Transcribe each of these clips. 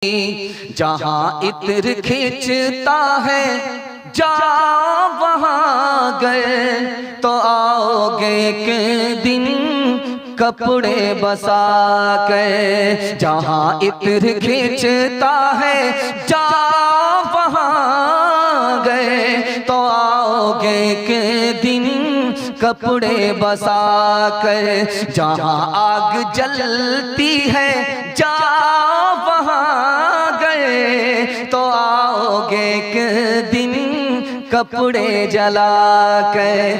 जहाँ इत्र खींचता है जा वहाँ गए तो आओगे एक दिन कपड़े बसा के। जहाँ इत्र खींचता है जा वहाँ गए तो आओगे एक दिन कपड़े बसा कर। जहाँ आग जलती है जा वहाँ गए तो आओगे एक दिन कपड़े जला कर।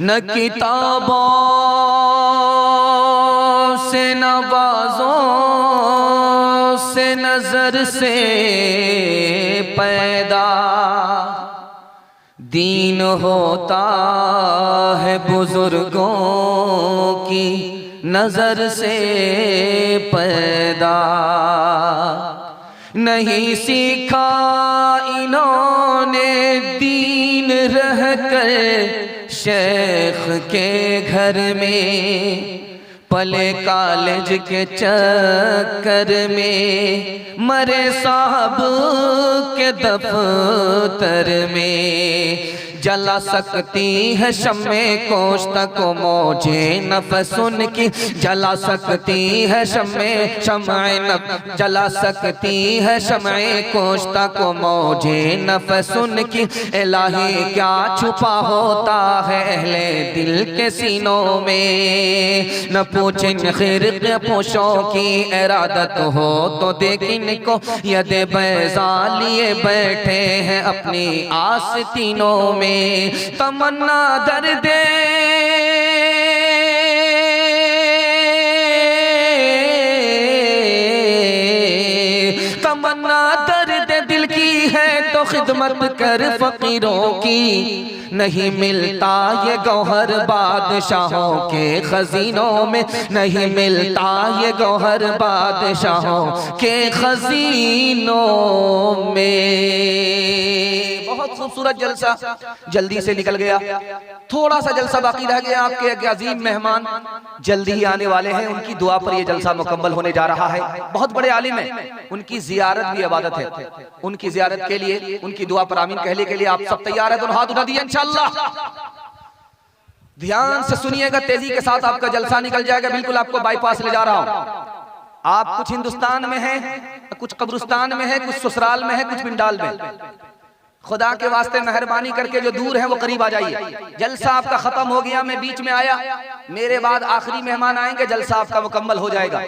न किताबों से नवाज़ों से नजर से पैदा दीन होता है बुजुर्गों की नजर से पैदा। नहीं सीखा इन्होंने दीन रहकर शेख के घर में पले कॉलेज के चक्कर में मरे साहब के दफ्तर में। जला सकती है शम्मे कोश्त को मौजे नफसुन की जला सकती है जला सकती है शम्मे कोश्त को मौजे नफसुन की। इलाही क्या छुपा होता है अहले दिल के सीनों में। न पूछें खिरक़ पोशों की इरादत हो तो देखिन को यद बैज़ा लिए बैठे हैं अपनी आस्तीनों में। तमन्ना दर्दे तमन्ना दर्द दिल की है तो खिदमत कर फकीरों की। नहीं मिलता ये गौहर बादशाहों के खजीनों में। नहीं मिलता ये गौहर बादशाहों के खजीनों में। बहुत खूबसूरत जलसा जल्दी से निकल गया। थोड़ा सा जलसा बाकी रह गया। आपके एक अजीम मेहमान जल्दी ही आने वाले हैं। उनकी दुआ पर यह जलसा मुकम्मल होने जा रहा है। बहुत बड़े आलिम हैं। उनकी जियारत भी इबादत है। उनकी जियारत के लिए उनकी दुआ पर आमीन कहने के लिए आप सब तैयार हैं? दोनों हाथ उठा दिए इंशाअल्लाह। ध्यान से सुनिएगा, तेजी के साथ आपका जलसा निकल जाएगा। बिल्कुल आपको बाईपास ले जा रहा हूं। आप कुछ हिंदुस्तान में हैं, कुछ कब्रिस्तान में है, कुछ ससुराल में है, कुछ पिंडाल में। खुदा के वास्ते मेहरबानी करके जो दूर है वो करीब आ जाइए। जलसा आपका खत्म हो गया, मैं बीच में आया, मेरे बाद आखिरी मेहमान आएंगे, जलसा आपका मुकम्मल हो जाएगा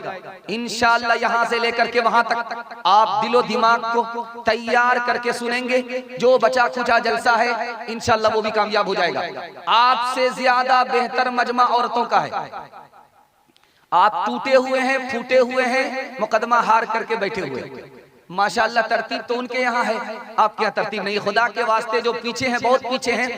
इंशाअल्लाह। यहां से लेकर के वहां तक आप दिलो दिमाग को तैयार करके सुनेंगे। जो बचा खुचा जलसा है इंशाअल्लाह वो भी कामयाब हो जाएगा। आपसे ज्यादा बेहतर मजमा औरतों का है। आप टूटे हुए हैं, फूटे हुए हैं, मुकदमा हार करके बैठे हुए हैं। माशाअल्लाह तरतीब तो उनके यहाँ है, आपके यहाँ तरतीब नहीं। खुदा के वास्ते जो पीछे हैं, बहुत पीछे हैं,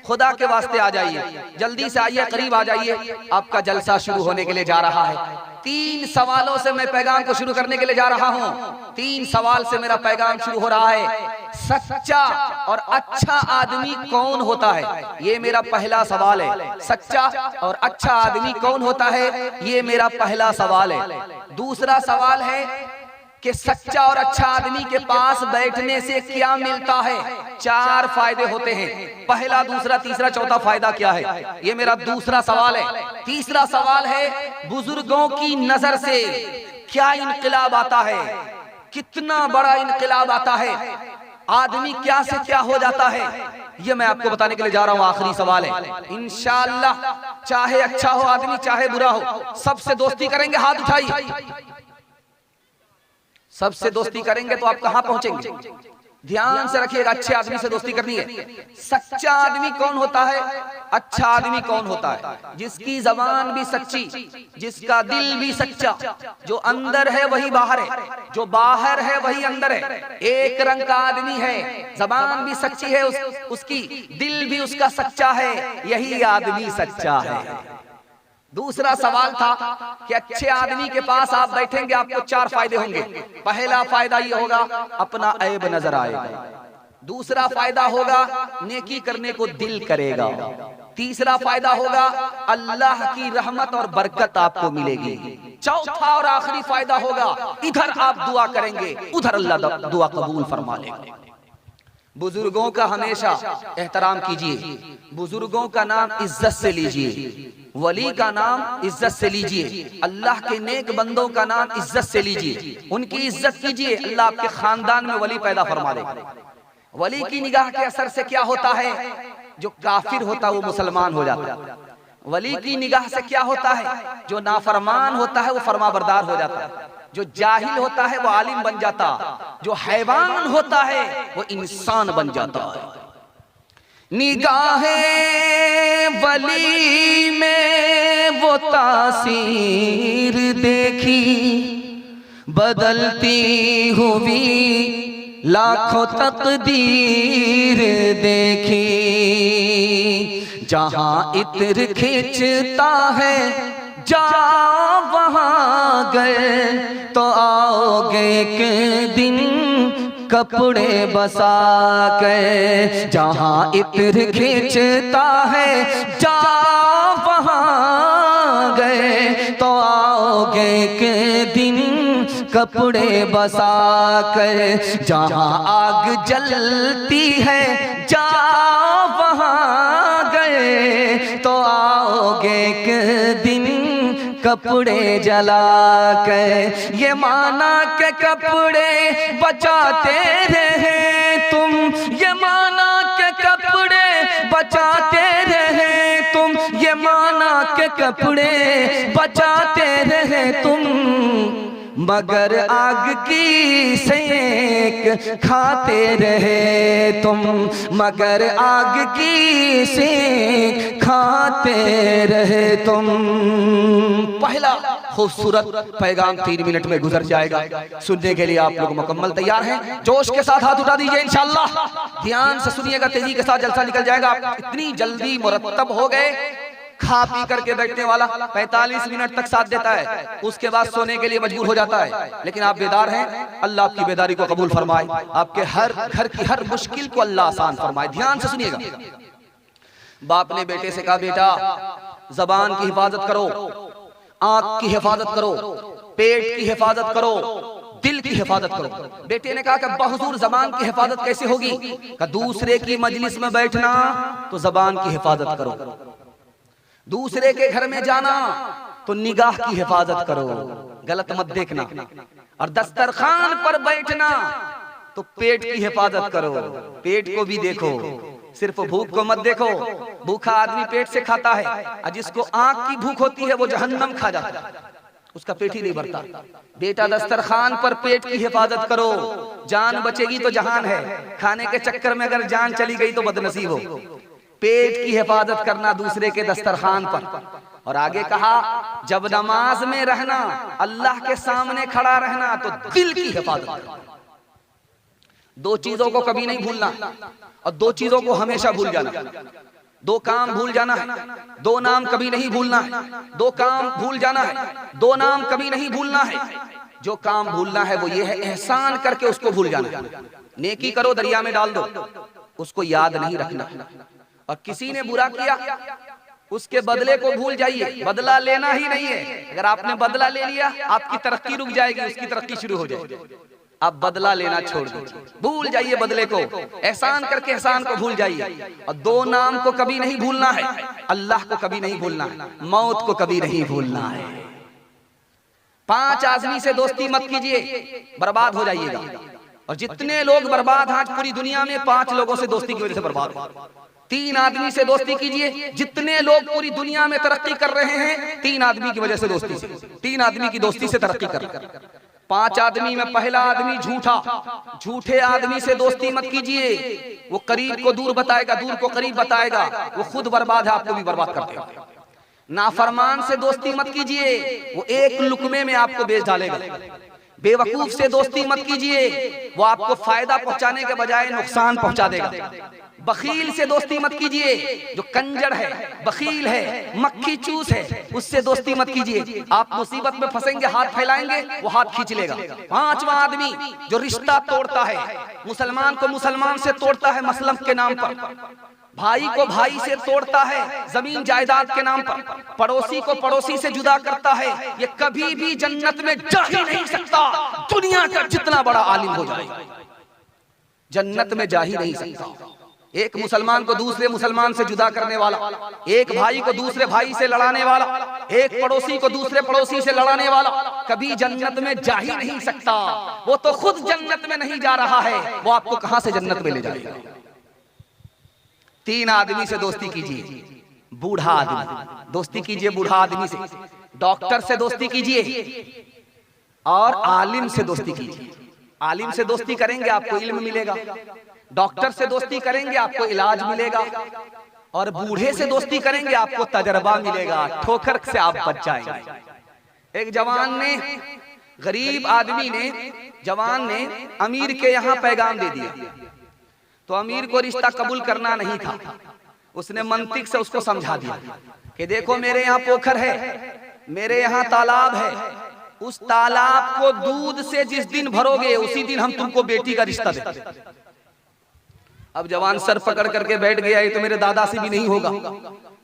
खुदा के वास्ते आ जाइए, जल्दी से आइए, करीब आ जाइए, आपका जलसा शुरू होने के लिए जा रहा है। 3 सवालों से मैं पैगाम को शुरू करने के लिए जा रहा हूं। 3 सवाल से मेरा पैगाम शुरू हो रहा है। सच्चा और अच्छा आदमी कौन होता है, ये मेरा पहला सवाल है। सच्चा और अच्छा आदमी कौन होता है, ये मेरा पहला सवाल है। दूसरा सवाल है कि सच्चा और अच्छा आदमी के पास बैठने से क्या मिलता है। 4 फायदे होते हैं, पहला, दूसरा, तीसरा, चौथा फायदा क्या है, ये मेरा दूसरा सवाल है। तीसरा सवाल है बुजुर्गों की नजर से क्या इनकलाब आता है, कितना बड़ा इनकलाब आता है, आदमी क्या से क्या हो जाता है, ये मैं आपको बताने के लिए जा रहा हूं। आखिरी सवाल है, इंशाअल्लाह चाहे अच्छा हो आदमी चाहे बुरा हो, सबसे दोस्ती करेंगे, हाथ उठाइए। सबसे दोस्ती करेंगे तो आप कहां पहुंचेंगे, ध्यान से रखिएगा। अच्छे आदमी से दोस्ती करनी है। सच्चा आदमी कौन होता है, अच्छा आदमी कौन होता है, जिसकी जबान भी सच्ची, जिसका दिल भी सच्चा, जो अंदर है वही बाहर है, जो बाहर है वही अंदर है, एक रंग का आदमी है, जबान भी सच्ची है उसकी, दिल भी उसका सच्चा है, यही आदमी सच्चा है। दूसरा सवाल था कि अच्छे आदमी के पास आप बैठेंगे, आपको 4 फायदे होंगे। पहला फायदा ये होगा अपना ऐब नजर आएगा। दूसरा फायदा होगा नेकी करने को दिल करेगा। तीसरा फायदा होगा अल्लाह की रहमत और बरकत आपको मिलेगी। चौथा और आखिरी फायदा होगा इधर आप दुआ करेंगे, उधर अल्लाह दुआ कबूल फरमा लेगा। बुजुर्गों का हमेशा एहतराम कीजिए, बुजुर्गों का नाम इज्जत से लीजिए, वली का नाम इज्जत से लीजिए, अल्लाह के नेक बंदों का नाम इज्जत से लीजिए, उनकी इज्जत कीजिए, अल्लाह आपके खानदान में वली पैदा फरमा देगा। वली की निगाह के असर से क्या होता है, जो काफिर होता है वो मुसलमान हो जाता है। वली की निगाह से क्या होता है, जो नाफरमान होता है वो फरमाबरदार हो जाता है, जो जाहिल होता है वो आलिम बन जाता, जो हैवान होता है वो इंसान बन जाता है। निगाहे वली में वो तासीर देखी, बदलती हुई लाखों तकदीर देखी, जहां इत्र खींचता है जा वहां गए, तो आओगे एक दिन कपड़े बसा के, जहां इत्र खींचता है जा वहां गए, तो आओगे के दिन कपड़े बसा कर, जहां आग जलती है जा वहां गए, तो आओगे के दिन कपड़े जला कर। ये माना के कपड़े बचाते रहे तुम, ये माना के कपड़े बचाते रहे तुम, ये माना के कपड़े बचाते रहे तुम, मगर आग की सेक खाते रहे तुम, मगर आग की सेक खाते रहे तुम। पहला खूबसूरत पैगाम 3 मिनट में गुजर जाएगा, सुनने के लिए आप लोग मुकम्मल तैयार हैं? जोश के साथ हाथ उठा दीजिए इंशाअल्लाह। ध्यान से सुनिएगा, तेजी के साथ जलसा निकल जाएगा। इतनी जल्दी मुरत्तब हो गए, खा पी करके बैठने वाला 45 मिनट तक साथ देता है, उसके बाद सोने के लिए मजबूर हो जाता है। लेकिन आप बेदार हैं, अल्लाह आपकी बेदारी को कबूल फरमाए, आपके हर घर की हर मुश्किल को अल्लाह आसान फरमाए। ध्यान से सुनिएगा। बाप ने बेटे से कहा, बेटा जबान की हिफाजत करो, आंख की हिफाजत करो, पेट की हिफाजत करो, दिल की हिफाजत करो। बेटे ने कहा कि बहुजूर जबान की हिफाजत कैसे होगी? कि दूसरे की मजलिस में बैठना तो जबान की हिफाजत करो, दूसरे के घर में जाना तो निगाह की हिफाजत करो, गलत मत देखना, और दस्तरखान पर बैठना तो पेट की हिफाजत करो, पेट को भी देखो, सिर्फ भूख को मत देखो। भूखा आदमी पेट से खाता है, और जिसको आंख की भूख होती है वो जहन्नम खा जाता है, उसका पेट ही नहीं भरता। बेटा दस्तरखान पर पेट की हिफाजत करो, जान बचेगी तो जहान है, खाने के चक्कर में अगर जान चली गई तो बदनसीब हो। पेट की हिफाजत करना दूसरे के दस्तरखान पर। और आगे कहा, जब नमाज में रहना, अल्लाह के सामने खड़ा रहना तो दिल की हिफाजत करना। 2 चीजों को कभी नहीं भूलना और 2 चीजों को हमेशा भूल जाना। दो काम भूल जाना है, दो नाम कभी नहीं भूलना है। दो काम भूल जाना है, दो नाम कभी नहीं भूलना है। जो काम भूलना है वो ये है, एहसान करके उसको भूल जाना है। नेकी करो दरिया में डाल दो, उसको याद नहीं रखना। और किसी ने बुरा किया, उसके बदले को भूल जाइए। बदला लेना ही नहीं है। अगर आपने बदला ले लिया, आपकी तरक्की रुक जाएगी, उसकी तरक्की शुरू हो जाएगी। आप बदला लेना छोड़ दीजिए, भूल जाइए बदले को। एहसान करके एहसान को भूल जाइए। और दो नाम को कभी नहीं भूलना है, अल्लाह को कभी नहीं भूलना है, मौत को कभी नहीं भूलना है। 5 आदमी से दोस्ती मत कीजिए, बर्बाद हो जाइएगा। और जितने लोग बर्बाद आज पूरी दुनिया में, 5 लोगों से दोस्ती की वजह से बर्बाद हो। 3 आदमी से दोस्ती कीजिए। जितने लोग पूरी दुनिया में तरक्की कर रहे हैं, 3 आदमी की वजह से दोस्ती से, 3 आदमी की दोस्ती से तरक्की कर रहे हैं। 5 आदमी में पहला आदमी झूठा। झूठे आदमी से दोस्ती मत कीजिए। वो करीब को दूर बताएगा, दूर को करीब बताएगा। वो खुद बर्बाद है, आपको भी बर्बाद कर देगा। नाफरमान से दोस्ती मत कीजिए, वो एक लुकमे में आपको बेच डालेगा। बेवकूफ से दोस्ती मत कीजिए, वो आपको फायदा पहुंचाने के बजाय नुकसान पहुंचा देगा। बखील से दोस्ती मत कीजिए, जो कंजर है, बखील है, मक्खी चूस है, उससे दोस्ती मत कीजिए। आप मुसीबत में फंसेंगे, हाथ फैलाएंगे, वो हाथ खींच लेगा। 5वां आदमी जो रिश्ता तोड़ता है, मुसलमान को मुसलमान से तोड़ता है मसलम के नाम पर, भाई को भाई से तोड़ता है जमीन जायदाद के नाम पर, पड़ोसी को पड़ोसी से जुदा करता है, ये कभी भी जन्नत में जा ही नहीं सकता। दुनिया का जितना बड़ा आलिम हो जाए, जन्नत में जा ही नहीं सकता। एक मुसलमान को दूसरे मुसलमान से जुदा करने वाला, एक भाई को दूसरे भाई से लड़ाने वाला, एक पड़ोसी को दूसरे पड़ोसी से लड़ाने वाला कभी जन्नत में जा ही नहीं सकता। वो तो खुद जन्नत में नहीं जा रहा है, वो आपको कहां से जन्नत में ले जाएगा। 3 आदमी से दोस्ती कीजिए। बूढ़ा आदमी दोस्ती कीजिए, बूढ़ा आदमी से। डॉक्टर से दोस्ती कीजिए और आलिम से दोस्ती कीजिए। आलिम से दोस्ती करेंगे आपको इल्म मिलेगा, डॉक्टर से दोस्ती करेंगे आपको इलाज मिलेगा, और बूढ़े से दोस्ती करेंगे आपको तजर्बा मिलेगा। ठोकर से आप बच जाएंगे। एक जवान ने, गरीब आदमी ने, जवान ने अमीर के यहाँ पैगाम दे दिया, तो अमीर को रिश्ता कबूल करना नहीं था। उसने मंतिक से उसको समझा दिया कि देखो मेरे यहाँ पोखर है, मेरे यहाँ तालाब है, उस तालाब को दूध से जिस दिन भरोगे उसी दिन हम तुमको बेटी का रिश्ता देंगे। अब जवान सर पकड़ करके बैठ गया, ये तो मेरे दादा से भी नहीं होगा,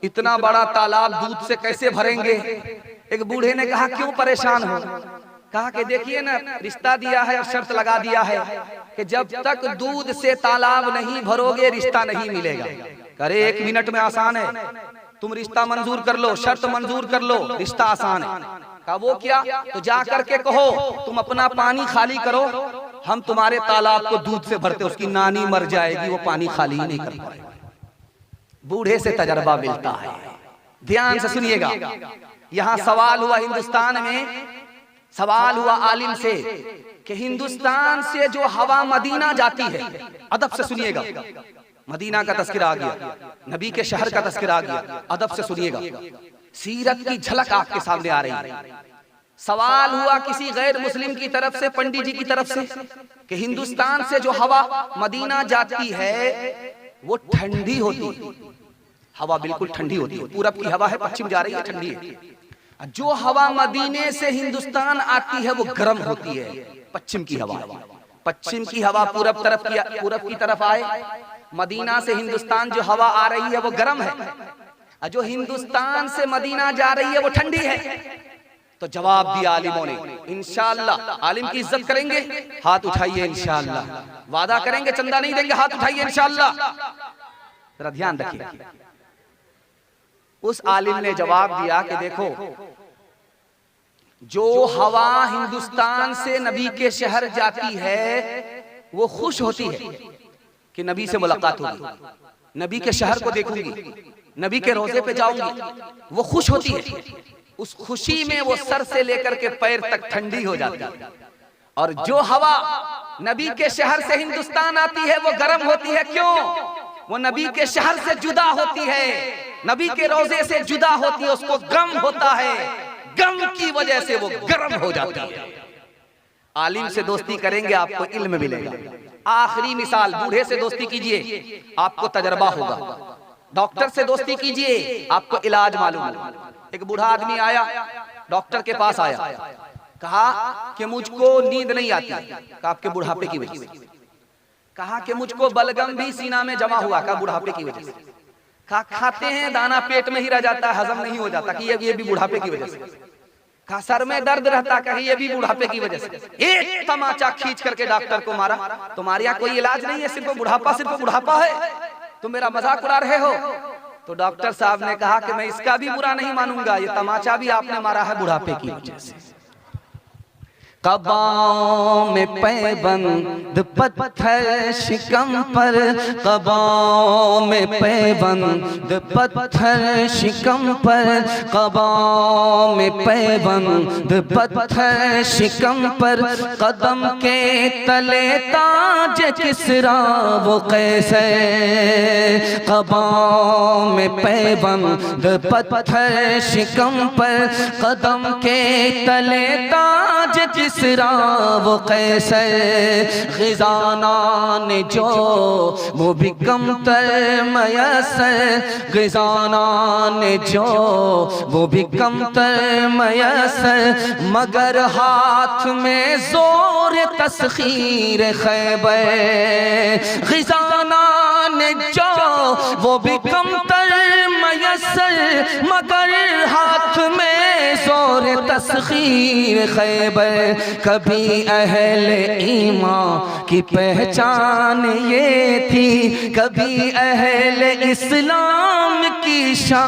इतना बड़ा तालाब दूध से कैसे भरेंगे। एक बूढ़े ने कहा क्यों परेशान हो? कहा कि देखिए ना, रिश्ता दिया है और शर्त लगा दिया है कि जब तक दूध से तालाब नहीं भरोगे रिश्ता नहीं मिलेगा। अरे 1 मिनट में आसान है, तुम रिश्ता मंजूर कर लो, शर्त मंजूर कर लो, रिश्ता आसान है। कहा वो क्या? तो जा करके कहो तुम अपना पानी खाली करो, हम तुम्हारे तालाब को दूध से भरते, उसकी नानी मर जाएगी, वो पानी खाली ही नहीं कर पाएगा। बूढ़े से तजर्बा मिलता है। ध्यान से सुनिएगा, यहाँ सवाल हुआ हिंदुस्तान में, सवाल हुआ आलिम से कि हिंदुस्तान से जो हवा मदीना जाती है, अदब से सुनिएगा, मदीना का तस्करा आ गया, नबी के शहर का तस्करा आ गया, अदब से सुनिएगा, सीरत की झलक आपके सामने आ रही है। सवाल हुआ किसी गैर मुस्लिम की तरफ से, पंडित जी की तरफ से, कि हिंदुस्तान से जो हवा मदीना जाती है वो ठंडी होती है, हवा बिल्कुल ठंडी होती है, पूरब की हवा है, पश्चिम जा रही है, ठंडी है। जो हवा मदीने से हिंदुस्तान आती है वो गर्म होती है, पश्चिम की हवा। पश्चिम की हवा पूरब की तरफ आए, मदीना से हिंदुस्तान जो हवा आ रही है वो गर्म है, और जो हिंदुस्तान से मदीना जा रही है वो ठंडी है। तो जवाब दिया आलिमों ने, इंशाअल्लाह। आलिम की इज्जत करेंगे, हाथ उठाइए इंशाअल्लाह। वादा करेंगे चंदा नहीं देंगे, हाथ उठाइए इंशाअल्लाह। जरा ध्यान रखिए, उस आलिम ने जवाब दिया कि देखो, जो हवा हिंदुस्तान से नबी के शहर जाती है वो खुश होती है कि नबी से मुलाकात होगी, नबी के शहर को देखूंगी, नबी के रोजे पे जाऊंगी, वो खुश होती है। उस खुशी में वो सर से लेकर के पैर तक ठंडी हो जाती है। और जो हवा नबी के शहर से हिंदुस्तान आती है वो गर्म होती है। क्यों? वो नबी के शहर से जुदा होती है, नबी के रोजे से जुदा होती है, उसको गम होता है, गम की वजह से वो गर्म हो जाती है। आलिम से दोस्ती करेंगे आपको इल्म मिलेगा। आखिरी मिसाल, बूढ़े से दोस्ती कीजिए आपको तजर्बा होगा। डॉक्टर से दोस्ती कीजिए, आपको इलाज मालूम है। एक बूढ़ा आदमी आया, डॉक्टर के पास आया, कहा कि मुझको नींद नहीं आती। कहा आपके बुढ़ापे की वजह से। कहा कि मुझको बलगम भी सीना में जमा हुआ। कहा बुढ़ापे की वजह से। कहा खाते हैं दाना पेट में ही रह जाता है, हजम नहीं हो जाता। कि ये भी बुढ़ापे की वजह से। कहा सर में दर्द रहता। कहा ये भी बुढ़ापे की वजह से। एक तमाचा खींच करके डॉक्टर को मारा। तुम्हारे यहाँ कोई इलाज नहीं है, सिर्फ बुढ़ापा है, तुम मेरा मजाक उड़ा रहे हो। तो डॉक्टर साहब ने कहा कि मैं इसका भी बुरा नहीं मानूंगा, ये तमाचा भी आपने मारा है बुढ़ापे की वजह से। कबाओं में पैबंद पत्थर शिकम पर, कबाओं में पैबंद पत्थर शिकम पर, कबाओं में पैबंद पत्थर शिकम पर, कदम के तले ताज किसरा वो कैसर। कबाओं में पैबंद पत्थर शिकम पर, कदम के तले ताज किसरा वो कैसर। ग़िज़ाना ने जो वो भी कमतर मयसर, ग़िज़ाना ने जो वो भी कमतर मयसर, मगर हाथ में जोर तस्खीर खैबर। ग़िज़ाना ने जो वो भी कमतर मयसर, मगर हाथ में जोर तस्खीर खैबर। कभी अहले ईमान की पहचान ये थी, कभी अहले इस्लाम की शान।